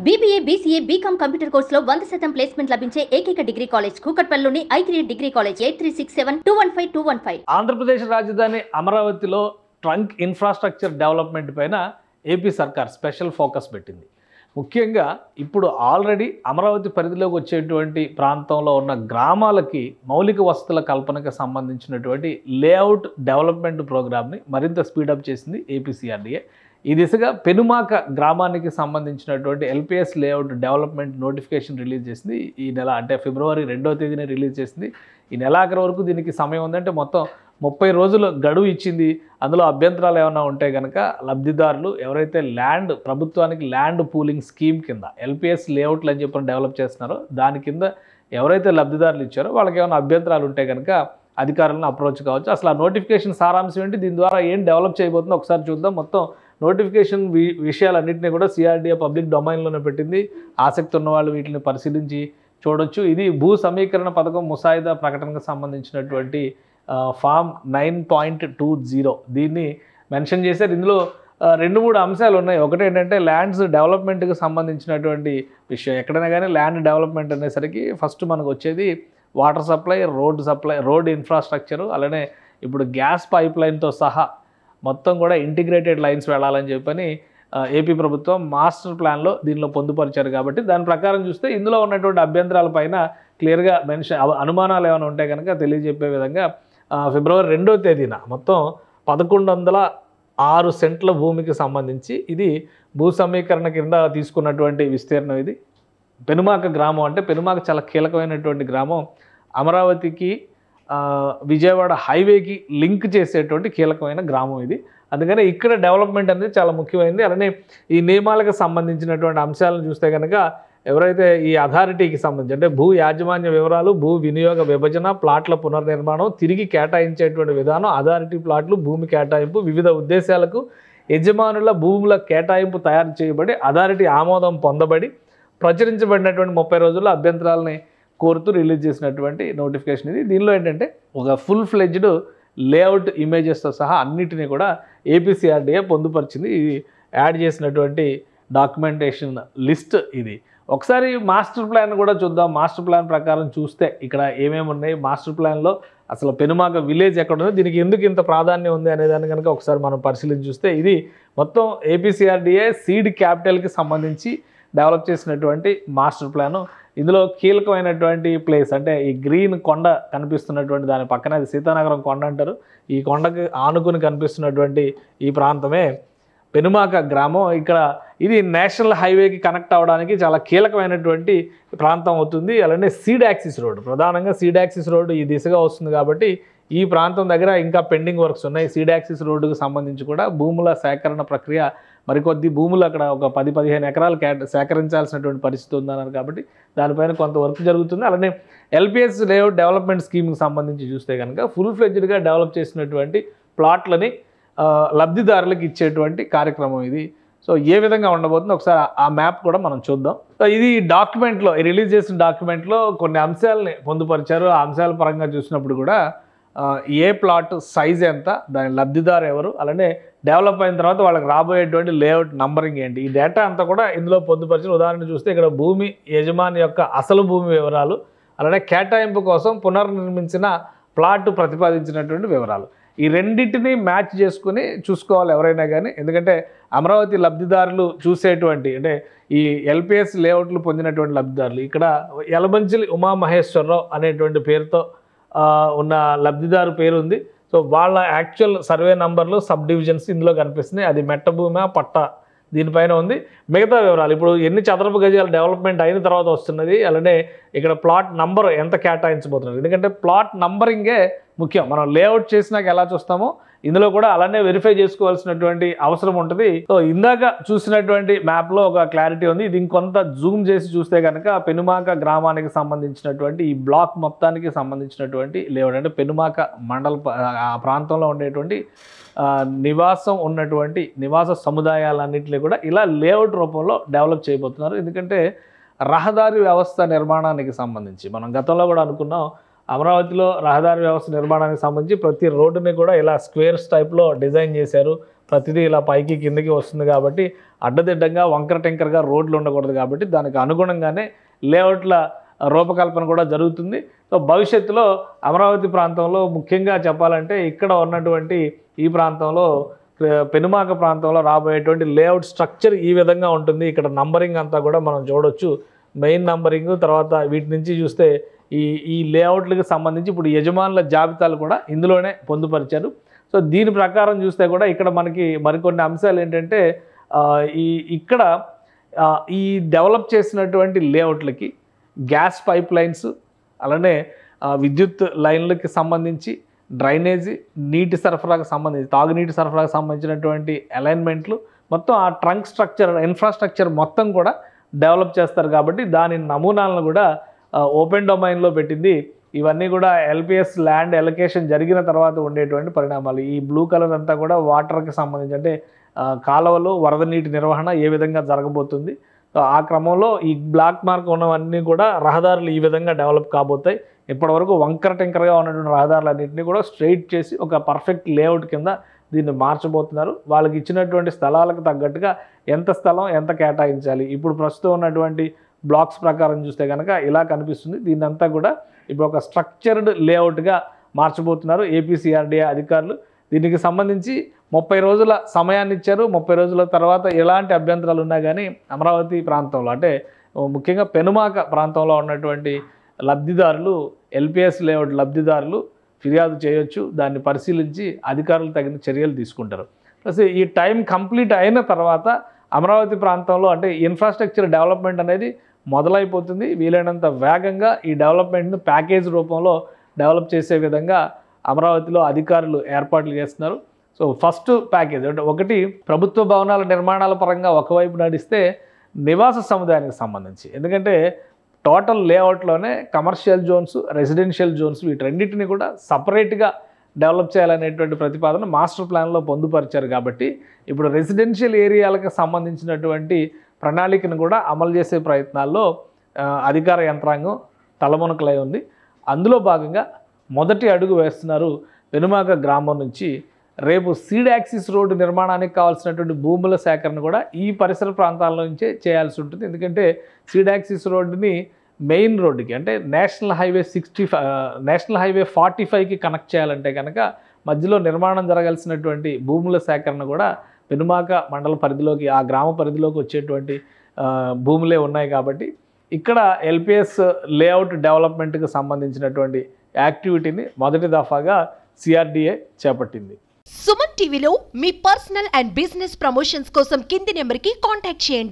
BBA, BCA, BCom computer కోర్సులో 100% placement లభించే ఏకైక degree college కూకట్పల్లిలోని I3 degree college 8367215215. Andhra Pradesh రాజధాని అమరావతిలో ట్రంక్ ఇన్ఫ్రాస్ట్రక్చర్ డెవలప్మెంట్ పైన ఏపీ సర్కార్ స్పెషల్ ఫోకస్ పెట్టింది. ముఖ్యంగా ఇప్పుడు ఆల్రెడీ అమరావతి పరిధిలోకి వచ్చేటువంటి ప్రాంతంలో ఉన్న గ్రామాలకి మౌలిక వసతుల కల్పనకు సంబంధించినటువంటి లేఅవుట్ డెవలప్మెంట్ ప్రోగ్రామ్ని మరింత స్పీడప్ చేసింది ఏపీసీఆర్డీఏ. ఈ దిశగా పెనుమాక గ్రామానికి సంబంధించినటువంటి LPS layout development notification release చేసింది. ఈ నెల అంటే ఫిబ్రవరి 2వ తేదీన రిలీజ్ చేసింది. ఈ నెలాఖరు వరకు దీనికి సమయం ఉందంటే మొత్తం 30 రోజులు గడువు ఇచ్చింది. అందులో అభ్యంతరాలు ఏమైనా ఉంటే కనుక లబ్ధిదారులు ఎవరైతే ప్రభుత్వానికి ల్యాండ్ పూలింగ్ స్కీమ్ కింద ఎల్పిఎస్ లేఅవుట్లు అని చెప్పి డెవలప్ చేస్తున్నారో దాని కింద ఎవరైతే లబ్ధిదారులు ఇచ్చారో వాళ్ళకి ఏమైనా అభ్యంతరాలు ఉంటే కనుక అధికారులను అప్రోచ్ కావచ్చు. అసలు ఆ నోటిఫికేషన్ సారాంశం ఏంటి, దీని ద్వారా ఏం డెవలప్ చేయబోతుందో ఒకసారి చూద్దాం. మొత్తం నోటిఫికేషన్ విషయాలన్నింటినీ కూడా సిఆర్డీఏ పబ్లిక్ డొమైన్లోనే పెట్టింది. ఆసక్తి ఉన్న వాళ్ళు వీటిని పరిశీలించి చూడొచ్చు. ఇది భూ సమీకరణ పథకం ముసాయిదా ప్రకటనకు సంబంధించినటువంటి ఫామ్ 9.20 దీన్ని మెన్షన్ చేశారు. ఇందులో 2-3 అంశాలు ఉన్నాయి. ఒకటి ఏంటంటే ల్యాండ్స్ డెవలప్మెంట్కి సంబంధించినటువంటి విషయం. ఎక్కడైనా కానీ ల్యాండ్ డెవలప్మెంట్ అనేసరికి ఫస్ట్ మనకు వచ్చేది వాటర్ సప్లై, రోడ్ ఇన్ఫ్రాస్ట్రక్చరు, అలానే ఇప్పుడు గ్యాస్ పైప్ లైన్తో సహా మొత్తం కూడా ఇంటిగ్రేటెడ్ లైన్స్ వెళ్ళాలని చెప్పని ఏపీ ప్రభుత్వం మాస్టర్ ప్లాన్లో దీనిలో పొందుపరిచారు. కాబట్టి దాని ప్రకారం చూస్తే ఇందులో ఉన్నటువంటి అభ్యంతరాల పైన క్లియర్గా అనుమానాలు ఏమైనా ఉంటే కనుక తెలియజెప్పే విధంగా ఫిబ్రవరి 2వ తేదీన మొత్తం 1106 సెంట్ల భూమికి సంబంధించి ఇది భూ సమీకరణ కింద తీసుకున్నటువంటి విస్తీర్ణం. ఇది పెనుమాక గ్రామం. అంటే పెనుమాక చాలా కీలకమైనటువంటి గ్రామం. అమరావతికి విజయవాడ హైవేకి లింక్ చేసేటువంటి కీలకమైన గ్రామం ఇది. అందుకని ఇక్కడ డెవలప్మెంట్ అనేది చాలా ముఖ్యమైనది. అలానే ఈ నియమాలకు సంబంధించినటువంటి అంశాలను చూస్తే కనుక ఎవరైతే ఈ అథారిటీకి సంబంధించి అంటే భూ యాజమాన్య వివరాలు, భూ వినియోగ విభజన, ప్లాట్ల పునర్నిర్మాణం, తిరిగి కేటాయించేటువంటి విధానం, అథారిటీ ప్లాట్లు, భూమి కేటాయింపు, వివిధ ఉద్దేశాలకు యజమానుల భూముల కేటాయింపు తయారు చేయబడి అథారిటీ ఆమోదం పొందబడి ప్రచురించబడినటువంటి 30 రోజుల్లో అభ్యంతరాలని కోరుతూ రిలీజ్ చేసినటువంటి నోటిఫికేషన్ ఇది. దీనిలో ఏంటంటే ఒక ఫుల్ ఫ్లెడ్జ్డ్ లేఅవుట్ ఇమేజెస్తో సహా అన్నిటినీ కూడా ఏపీసీఆర్డీఏ పొందుపరిచింది. ఇది యాడ్ చేసినటువంటి డాక్యుమెంటేషన్ లిస్ట్ ఇది. ఒకసారి మాస్టర్ ప్లాన్ కూడా చూద్దాం. మాస్టర్ ప్లాన్ ప్రకారం చూస్తే ఇక్కడ ఏమేమి ఉన్నాయి, మాస్టర్ ప్లాన్లో అసలు పెనుమాక విలేజ్ ఎక్కడ ఉంది, దీనికి ఎందుకు ఇంత ప్రాధాన్యం ఉంది అనేదాన్ని కనుక ఒకసారి మనం పరిశీలించి చూస్తే ఇది మొత్తం ఏపీసీఆర్డీఏ సీడ్ క్యాపిటల్కి సంబంధించి డెవలప్ చేసినటువంటి మాస్టర్ ప్లాను. ఇందులో కీలకమైనటువంటి ప్లేస్ అంటే ఈ గ్రీన్ కొండ కనిపిస్తున్నటువంటి దాని పక్కన అది సీతానగరం కొండ అంటారు. ఈ కొండకు ఆనుకుని కనిపిస్తున్నటువంటి ఈ ప్రాంతమే పెనుమాక గ్రామం. ఇక్కడ ఇది నేషనల్ హైవేకి కనెక్ట్ అవ్వడానికి చాలా కీలకమైనటువంటి ప్రాంతం అవుతుంది. అలానే సీడ్ యాక్సిస్ రోడ్, ప్రధానంగా సీడ్ యాక్సిస్ రోడ్డు ఈ దిశగా వస్తుంది. కాబట్టి ఈ ప్రాంతం దగ్గర ఇంకా పెండింగ్ వర్క్స్ ఉన్నాయి. సీడ్ యాక్సిస్ రోడ్డుకు సంబంధించి కూడా భూముల సేకరణ ప్రక్రియ మరికొద్ది భూములు అక్కడ ఒక 10-15 ఎకరాలు సేకరించాల్సినటువంటి పరిస్థితి ఉందన్నారు. కాబట్టి దానిపైన కొంత వర్క్ జరుగుతుంది. అలానే ఎల్పిఎస్ లేఅవుట్ డెవలప్మెంట్ స్కీమ్కి సంబంధించి చూస్తే కనుక ఫుల్ ఫ్లెడ్జ్డ్గా డెవలప్ చేసినటువంటి ప్లాట్లని లబ్ధిదారులకు ఇచ్చేటువంటి కార్యక్రమం ఇది. సో ఏ విధంగా ఉండబోతుందో ఒకసారి ఆ మ్యాప్ కూడా మనం చూద్దాం. సో ఇది డాక్యుమెంట్లో రిలీజ్ చేసిన డాక్యుమెంట్లో కొన్ని అంశాలని పొందుపరిచారు. ఆ అంశాల పరంగా చూసినప్పుడు కూడా ఏ ప్లాట్ సైజ్ ఎంత, దాని లబ్ధిదారు ఎవరు, అలానే డెవలప్ అయిన తర్వాత వాళ్ళకి రాబోయేటువంటి లేఅవుట్ నంబరింగ్ ఏంటి, ఈ డేటా అంతా కూడా ఇందులో పొందుపరిచిన. ఉదాహరణ చూస్తే ఇక్కడ భూమి యజమాని యొక్క అసలు భూమి వివరాలు, అలానే కేటాయింపు కోసం పునర్నిర్మించిన ప్లాట్ ప్రతిపాదించినటువంటి వివరాలు, ఈ రెండింటిని మ్యాచ్ చేసుకుని చూసుకోవాలి ఎవరైనా కానీ. ఎందుకంటే అమరావతి లబ్ధిదారులు చూసేటువంటి అంటే ఈ ఎల్పిఎస్ లేఅవుట్లు పొందినటువంటి లబ్ధిదారులు ఇక్కడ యలమంచిలి ఉమామహేశ్వరరావు అనేటువంటి పేరుతో ఉన్న లబ్ధిదారు పేరు ఉంది. సో వాళ్ళ యాక్చువల్ సర్వే నంబర్లు సబ్ డివిజన్స్ ఇందులో కనిపిస్తున్నాయి. అది మెట్ట భూమా పట్ట దీనిపైన ఉంది. మిగతా వివరాలు ఇప్పుడు ఎన్ని చదరపు గజాలు డెవలప్మెంట్ అయిన తర్వాత వస్తున్నది, అలానే ఇక్కడ ప్లాట్ నంబర్ ఎంత కేటాయించబోతున్నారు. ఎందుకంటే ప్లాట్ నంబరింగే ముఖ్యం. మనం లేఅవుట్ చేసినాక ఎలా చూస్తామో ఇందులో కూడా అలానే వెరిఫై చేసుకోవాల్సినటువంటి అవసరం ఉంటుంది. సో ఇందాక చూసినటువంటి మ్యాప్లో ఒక క్లారిటీ ఉంది. ఇది ఇంకొంత జూమ్ చేసి చూస్తే కనుక పెనుమాక గ్రామానికి సంబంధించినటువంటి ఈ బ్లాక్ మొత్తానికి సంబంధించినటువంటి లేఅవుట్ అంటే పెనుమాక మండల ఆ ప్రాంతంలో ఉండేటువంటి నివాసం ఉన్నటువంటి నివాస సముదాయాలన్నింటినీ కూడా ఇలా లేఅవుట్ రూపంలో డెవలప్ చేయబోతున్నారు. ఎందుకంటే రహదారి వ్యవస్థ నిర్మాణానికి సంబంధించి మనం గతంలో కూడా అనుకున్నాం, అమరావతిలో రహదారి వ్యవస్థ నిర్మాణానికి సంబంధించి ప్రతి రోడ్డుని కూడా ఇలా స్క్వేర్స్ టైప్లో డిజైన్ చేశారు. ప్రతిదీ ఇలా పైకి కిందకి వస్తుంది కాబట్టి అడ్డదిడ్డంగా వంకర టెంకర్గా రోడ్లు ఉండకూడదు కాబట్టి దానికి అనుగుణంగానే లేఅవుట్ల రూపకల్పన కూడా జరుగుతుంది. సో భవిష్యత్తులో అమరావతి ప్రాంతంలో ముఖ్యంగా చెప్పాలంటే ఇక్కడ ఉన్నటువంటి ఈ ప్రాంతంలో పెనుమాక ప్రాంతంలో రాబోయేటువంటి లేఅవుట్ స్ట్రక్చర్ ఈ విధంగా ఉంటుంది. ఇక్కడ నంబరింగ్ అంతా కూడా మనం చూడొచ్చు. మెయిన్ నంబరింగ్ తర్వాత వీటి నుంచి చూస్తే ఈ లేఅవుట్లకు సంబంధించి ఇప్పుడు యజమానుల జాబితాలు కూడా ఇందులోనే పొందుపరిచారు. సో దీని ప్రకారం చూస్తే కూడా ఇక్కడ మనకి మరికొన్ని అంశాలు ఏంటంటే ఇక్కడ ఈ డెవలప్ చేసినటువంటి లేఅవుట్లకి గ్యాస్ పైప్ లైన్స్, అలానే విద్యుత్ లైన్లకి సంబంధించి డ్రైనేజీ, నీటి సరఫరాకు సంబంధించి తాగునీటి సరఫరాకు సంబంధించినటువంటి అలైన్మెంట్లు మొత్తం ఆ ట్రంక్ స్ట్రక్చర్ ఇన్ఫ్రాస్ట్రక్చర్ మొత్తం కూడా డెవలప్ చేస్తారు కాబట్టి దాని నమూనాలను కూడా ఓపెన్ డొమైన్లో పెట్టింది. ఇవన్నీ కూడా ఎల్పిఎస్ ల్యాండ్ ఎలొకేషన్ జరిగిన తర్వాత ఉండేటువంటి పరిణామాలు. ఈ బ్లూ కలర్ అంతా కూడా వాటర్కి సంబంధించి అంటే కాలువలు వరద నీటి నిర్వహణ ఏ విధంగా జరగబోతుంది. సో ఆ క్రమంలో ఈ బ్లాక్ మార్క్ ఉన్నవన్నీ కూడా రహదారులు ఈ విధంగా డెవలప్ కాబోతాయి. ఇప్పటివరకు వంకర టెంకర్గా ఉన్నటువంటి రహదారులన్నింటినీ కూడా స్ట్రైట్ చేసి ఒక పర్ఫెక్ట్ లేఅవుట్ కింద దీన్ని మార్చబోతున్నారు. వాళ్ళకి ఇచ్చినటువంటి స్థలాలకు తగ్గట్టుగా ఎంత స్థలం ఎంత కేటాయించాలి, ఇప్పుడు ప్రస్తుతం ఉన్నటువంటి బ్లాక్స్ ప్రకారం చూస్తే కనుక ఇలా కనిపిస్తుంది. దీన్నంతా కూడా ఇప్పుడు ఒక స్ట్రక్చర్డ్ లేఅవుట్గా మార్చబోతున్నారు ఏపీసీఆర్డీఏ అధికారులు. దీనికి సంబంధించి 30 రోజుల సమయాన్ని ఇచ్చారు. 30 రోజుల తర్వాత ఎలాంటి అభ్యంతరాలు ఉన్నా కానీ అమరావతి ప్రాంతంలో అంటే ముఖ్యంగా పెనుమాక ప్రాంతంలో ఉన్నటువంటి లబ్ధిదారులు ఎల్పిఎస్ లేఅవుట్ లబ్ధిదారులు ఫిర్యాదు చేయొచ్చు. దాన్ని పరిశీలించి అధికారులు తగిన చర్యలు తీసుకుంటారు. ప్లస్ ఈ టైం కంప్లీట్ అయిన తర్వాత అమరావతి ప్రాంతంలో అంటే ఇన్ఫ్రాస్ట్రక్చర్ డెవలప్మెంట్ అనేది మొదలైపోతుంది. వీలైనంత వేగంగా ఈ డెవలప్మెంట్ను ప్యాకేజ్ రూపంలో డెవలప్ చేసే విధంగా అమరావతిలో అధికారులు ఏర్పాట్లు చేస్తున్నారు. సో ఫస్ట్ ప్యాకేజ్ అంటే ఒకటి ప్రభుత్వ భవనాల నిర్మాణాల పరంగా ఒకవైపు నడిస్తే నివాస సముదాయానికి సంబంధించి, ఎందుకంటే టోటల్ లేఅవుట్లోనే కమర్షియల్ జోన్స్, రెసిడెన్షియల్ జోన్స్ వీటన్నిటిని కూడా సపరేట్గా డెవలప్ చేయాలనేటువంటి ప్రతిపాదన మాస్టర్ ప్లాన్లో పొందుపరిచారు. కాబట్టి ఇప్పుడు రెసిడెన్షియల్ ఏరియాలకు సంబంధించినటువంటి ప్రణాళికను కూడా అమలు చేసే ప్రయత్నాల్లో అధికార యంత్రాంగం తలమునకలై ఉంది. అందులో భాగంగా మొదటి అడుగు వేస్తున్నారు. పెనుమాక గ్రామం నుంచి రేపు సీడ్ యాక్సిస్ రోడ్డు నిర్మాణానికి కావాల్సినటువంటి భూముల సేకరణ కూడా ఈ పరిసర ప్రాంతాల నుంచే చేయాల్సి ఉంటుంది. ఎందుకంటే సీడ్ యాక్సిస్ రోడ్డుని మెయిన్ రోడ్డుకి అంటే నేషనల్ హైవే 45కి కనెక్ట్ చేయాలంటే కనుక మధ్యలో నిర్మాణం జరగాల్సినటువంటి భూముల సేకరణ కూడా పెనుమాక మండల పరిధిలోకి ఆ గ్రామ పరిధిలోకి వచ్చేటువంటి భూములే ఉన్నాయి. కాబట్టి ఇక్కడ ఎల్పిఎస్ లేఅవుట్ డెవలప్మెంట్కి సంబంధించినటువంటి యాక్టివిటీని మొదటి దఫాగా సిఆర్డీఏ చేపట్టింది. సుమన్ టీవీలో మీ పర్సనల్ అండ్ బిజినెస్ ప్రమోషన్స్ కోసం కింది నెంబర్కి కాంటాక్ట్ చేయండి.